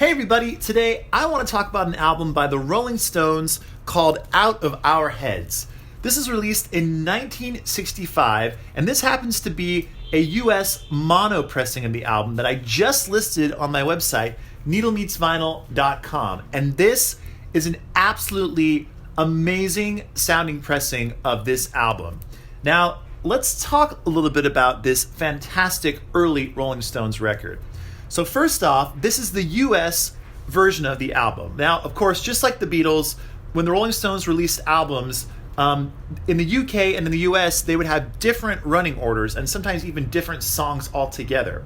Hey everybody, today I want to talk about an album by the Rolling Stones called Out of Our Heads. This is released in 1965, and this happens to be a US mono pressing of the album that I just listed on my website, needlemeetsvinyl.com. And this is an absolutely amazing sounding pressing of this album. Now, let's talk a little bit about this fantastic early Rolling Stones record. So first off, this is the US version of the album. Now, of course, just like the Beatles, when the Rolling Stones released albums, in the UK and in the US, they would have different running orders and sometimes even different songs altogether.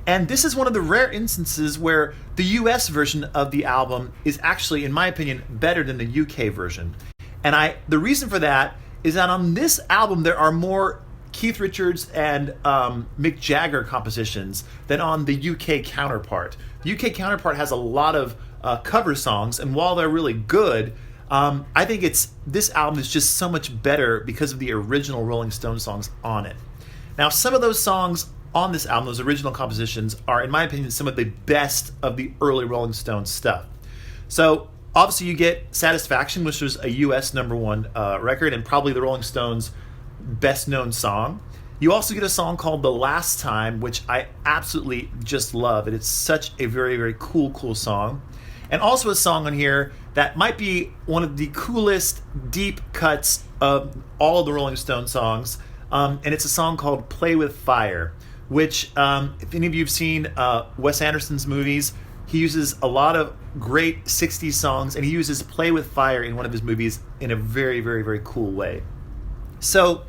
And this is one of the rare instances where the US version of the album is actually, in my opinion, better than the UK version. And the reason for that is that on this album, there are more Keith Richards and Mick Jagger compositions than on the UK counterpart. The UK counterpart has a lot of cover songs, and while they're really good, I think this album is just so much better because of the original Rolling Stones songs on it. Now, some of those songs on this album, those original compositions, are, in my opinion, some of the best of the early Rolling Stones stuff. So, obviously, you get Satisfaction, which was a US #1 record, and probably the Rolling Stones' best-known song. You also get a song called The Last Time, which I absolutely just love, and it's such a very, very cool song. And also a song on here that might be one of the coolest deep cuts of all of the Rolling Stones songs, and it's a song called Play With Fire, which, if any of you have seen Wes Anderson's movies, he uses a lot of great 60s songs, and he uses Play With Fire in one of his movies in a very, very, very cool way. So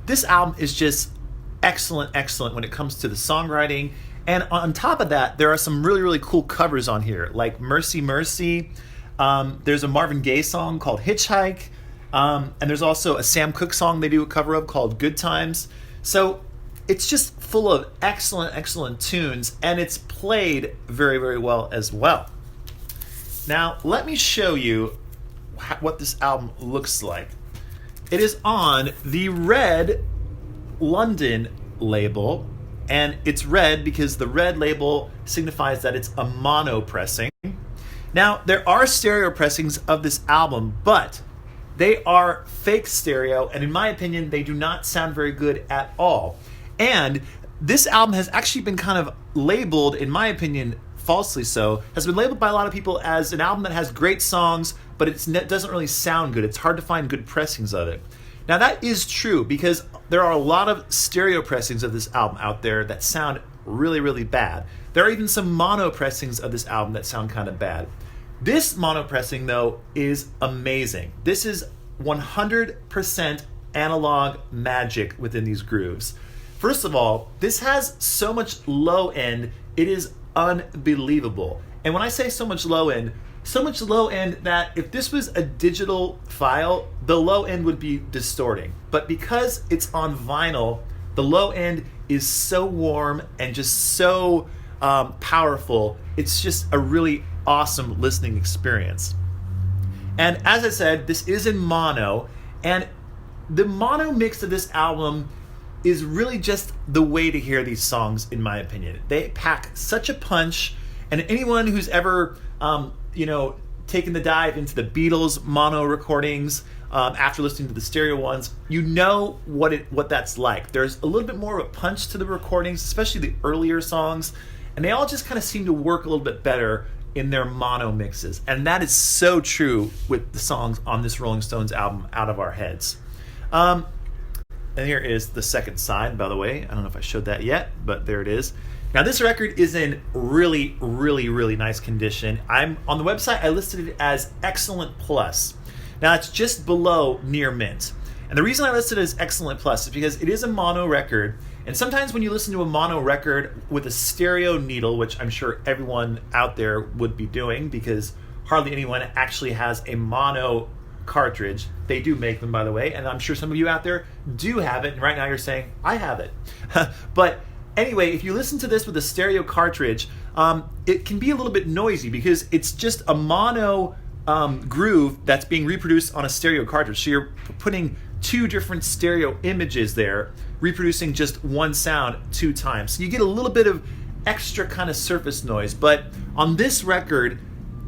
this album is just excellent when it comes to the songwriting. And on top of that, there are some really, really cool covers on here, like Mercy Mercy. There's a Marvin Gaye song called Hitchhike. And there's also a Sam Cooke song they do a cover of called Good Times. So it's just full of excellent tunes, and it's played very, very well as well. Now, let me show you what this album looks like. It is on the red London label, and it's red because the red label signifies that it's a mono pressing. Now, there are stereo pressings of this album, but they are fake stereo, and in my opinion, they do not sound very good at all. And this album has actually been kind of labeled, in my opinion, falsely so, has been labeled by a lot of people as an album that has great songs, but it doesn't really sound good. It's hard to find good pressings of it. Now, that is true because there are a lot of stereo pressings of this album out there that sound really, really bad. There are even some mono pressings of this album that sound kind of bad. This mono pressing, though, is amazing. This is 100% analog magic within these grooves. First of all, this has so much low end, it is unbelievable. And when I say so much low end that if this was a digital file, the low end would be distorting. But because it's on vinyl, the low end is so warm and just so powerful. It's just a really awesome listening experience. And as I said, this is in mono, and the mono mix of this album is really just the way to hear these songs, in my opinion. They pack such a punch, and anyone who's ever taken the dive into the Beatles mono recordings after listening to the stereo ones, you know what that's like. There's a little bit more of a punch to the recordings, especially the earlier songs, and they all just kind of seem to work a little bit better in their mono mixes. And that is so true with the songs on this Rolling Stones album, Out of Our Heads. And here is the second side, by the way. I don't know if I showed that yet, but there it is. Now, this record is in really, really, really nice condition. On the website, I listed it as Excellent Plus. Now, it's just below Near Mint. And the reason I listed it as Excellent Plus is because it is a mono record. And sometimes when you listen to a mono record with a stereo needle, which I'm sure everyone out there would be doing because hardly anyone actually has a mono cartridge. They do make them, by the way, and I'm sure some of you out there do have it, and right now you're saying, I have it. But anyway, if you listen to this with a stereo cartridge, it can be a little bit noisy because it's just a mono groove that's being reproduced on a stereo cartridge. So you're putting two different stereo images there, reproducing just one sound two times. So you get a little bit of extra kind of surface noise, but On this record,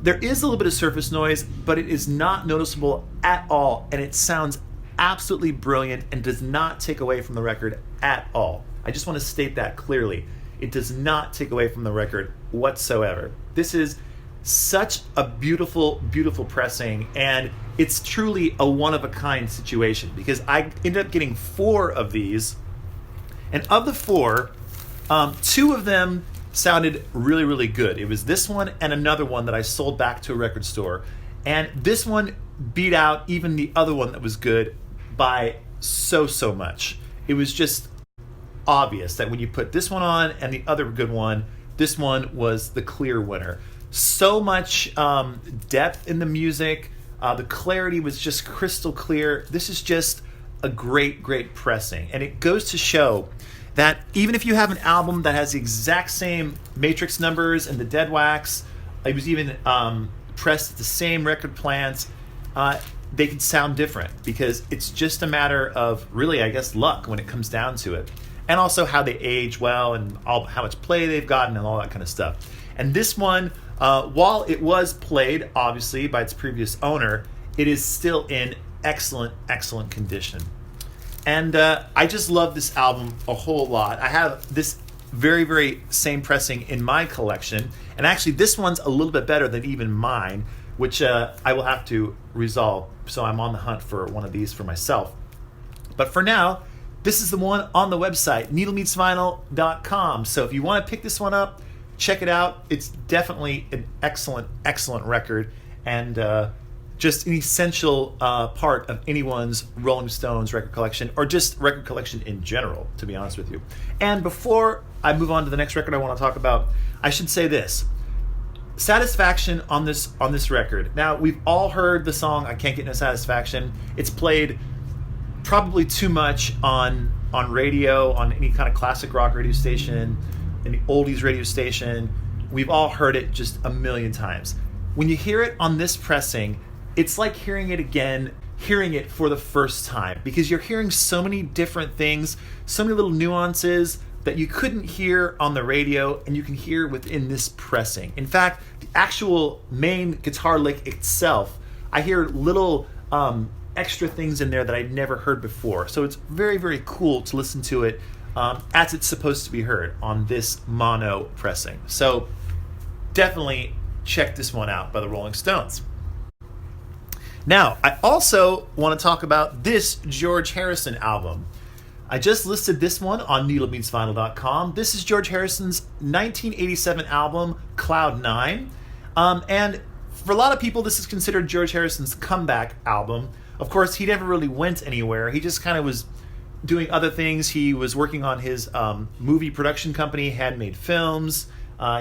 there is a little bit of surface noise, but it is not noticeable at all, and it sounds absolutely brilliant and does not take away from the record at all. I just want to state that clearly. It does not take away from the record whatsoever. This is such a beautiful, beautiful pressing, and it's truly a one-of-a-kind situation because I ended up getting 4 of these, and of the 4, 2 of them sounded really, really good. It was this one and another one that I sold back to a record store, and this one beat out even the other one that was good by so much. It was just obvious that when you put this one on and the other good one, this one was the clear winner. So much depth in the music. The clarity was just crystal clear. This is just a great, great pressing. And it goes to show that even if you have an album that has the exact same matrix numbers and the dead wax, it was even pressed at the same record plants, they can sound different because it's just a matter of really, I guess, luck when it comes down to it. And also how they age well and how much play they've gotten and all that kind of stuff. And this one, while it was played, obviously, by its previous owner, it is still in excellent, excellent condition. And I just love this album a whole lot. I have this very, very same pressing in my collection. And actually, this one's a little bit better than even mine, which I will have to resolve. So I'm on the hunt for one of these for myself. But for now, this is the one on the website, needlemeetsvinyl.com. So if you want to pick this one up, check it out. It's definitely an excellent, excellent record, and just an essential part of anyone's Rolling Stones record collection, or just record collection in general, to be honest with you. And before I move on to the next record I want to talk about, I should say this. Satisfaction on this record. Now, we've all heard the song I Can't Get No Satisfaction. It's played probably too much on radio, on any kind of classic rock radio station, any oldies radio station. We've all heard it just a million times. When you hear it on this pressing, it's like hearing it again, hearing it for the first time, because you're hearing so many different things, so many little nuances that you couldn't hear on the radio, and you can hear within this pressing. In fact, the actual main guitar lick itself, I hear little extra things in there that I'd never heard before. So it's very, very cool to listen to it as it's supposed to be heard on this mono pressing. So definitely check this one out by the Rolling Stones. Now, I also want to talk about this George Harrison album. I just listed this one on needlemeetsvinyl.com. This is George Harrison's 1987 album, Cloud 9. And for a lot of people, this is considered George Harrison's comeback album. Of course, he never really went anywhere. He just kind of was doing other things. He was working on his movie production company, Handmade Films.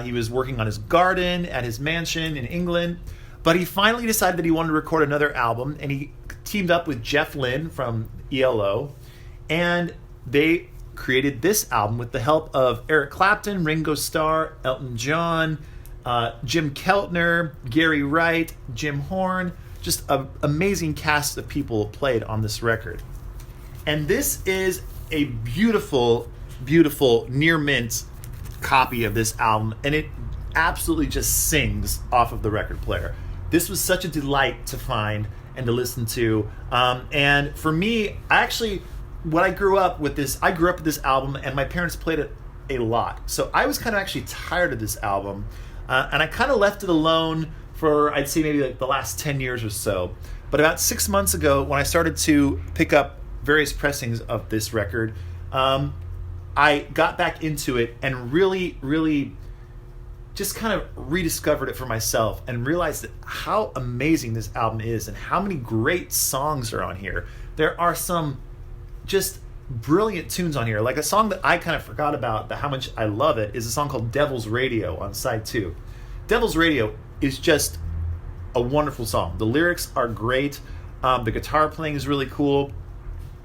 He was working on his garden at his mansion in England. But he finally decided that he wanted to record another album, and he teamed up with Jeff Lynne from ELO, and they created this album with the help of Eric Clapton, Ringo Starr, Elton John, Jim Keltner, Gary Wright, Jim Horn. Just an amazing cast of people played on this record. And this is a beautiful, beautiful near mint copy of this album, and it absolutely just sings off of the record player. This was such a delight to find and to listen to. And for me, when I grew up with this, I grew up with this album, and my parents played it a lot. So I was kind of actually tired of this album, and I kind of left it alone for, I'd say, maybe like the last 10 years or so. But about 6 months ago, when I started to pick up various pressings of this record, I got back into it and really, really just kind of rediscovered it for myself and realized that how amazing this album is and how many great songs are on here. There are some just brilliant tunes on here. Like a song that I kind of forgot about, how much I love it, is a song called Devil's Radio on side 2. Devil's Radio is just a wonderful song. The lyrics are great. The guitar playing is really cool.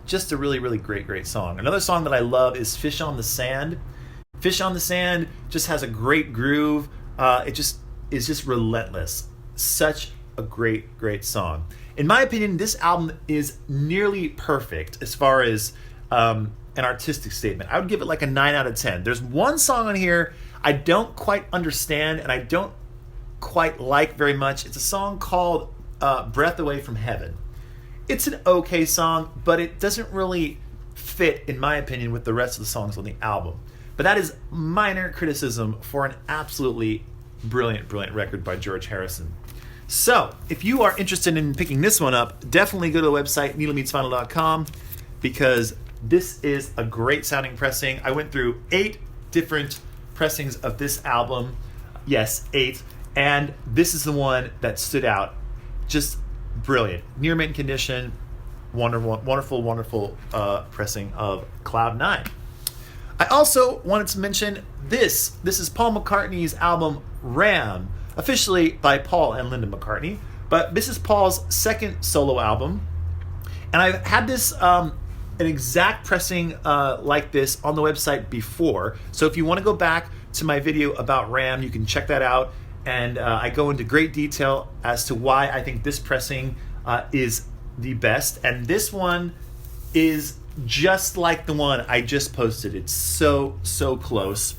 Just a really, really great, great song. Another song that I love is Fish on the Sand. Fish on the Sand just has a great groove. It just is just relentless. Such a great, great song. In my opinion, this album is nearly perfect as far as an artistic statement. I would give it like a 9 out of 10. There's one song on here I don't quite understand, and I don't quite like very much. It's a song called Breath Away from Heaven. It's an okay song, but it doesn't really fit, in my opinion, with the rest of the songs on the album. But that is minor criticism for an absolutely brilliant, brilliant record by George Harrison. So, if you are interested in picking this one up, definitely go to the website, needlemeetsvinyl.com, because this is a great sounding pressing. I went through 8 different pressings of this album. Yes, 8. And this is the one that stood out. Just brilliant. Near mint condition. Wonderful, wonderful pressing of Cloud 9. I also wanted to mention this. This is Paul McCartney's album Ram, officially by Paul and Linda McCartney. But this is Paul's second solo album. And I've had this, an exact pressing like this on the website before. So if you want to go back to my video about Ram, you can check that out. And I go into great detail as to why I think this pressing is the best. And this one is just like the one I just posted. It's so close.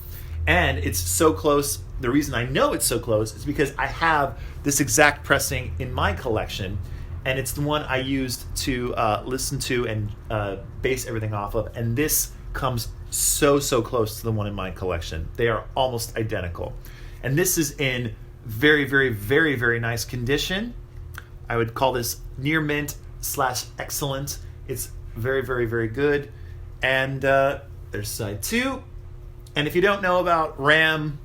And it's so close. The reason I know it's so close is because I have this exact pressing in my collection. And it's the one I used to listen to and base everything off of. And this comes so close to the one in my collection. They are almost identical. And this is in very nice condition. I would call this near mint / excellent. It's very good. And there's side 2. And if you don't know about Ram,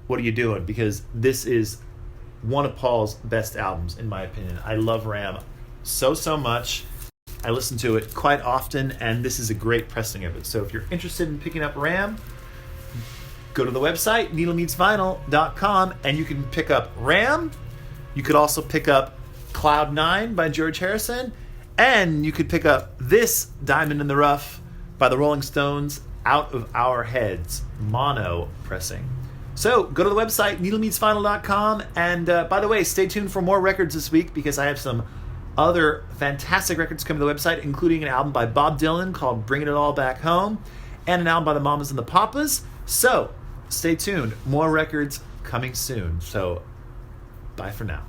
what are you doing? Because this is one of Paul's best albums, in my opinion. I love Ram so much. I listen to it quite often, and this is a great pressing of it. So if you're interested in picking up Ram, go to the website, needlemeetsvinyl.com, and you can pick up Ram. You could also pick up Cloud 9 by George Harrison, and you could pick up this Diamond in the Rough by the Rolling Stones, Out of Our Heads, mono pressing. So go to the website, needlemeetsvinyl.com, and by the way, stay tuned for more records this week because I have some other fantastic records coming to the website, including an album by Bob Dylan called Bringing It All Back Home, and an album by the Mamas and the Papas. So stay tuned. More records coming soon. So bye for now.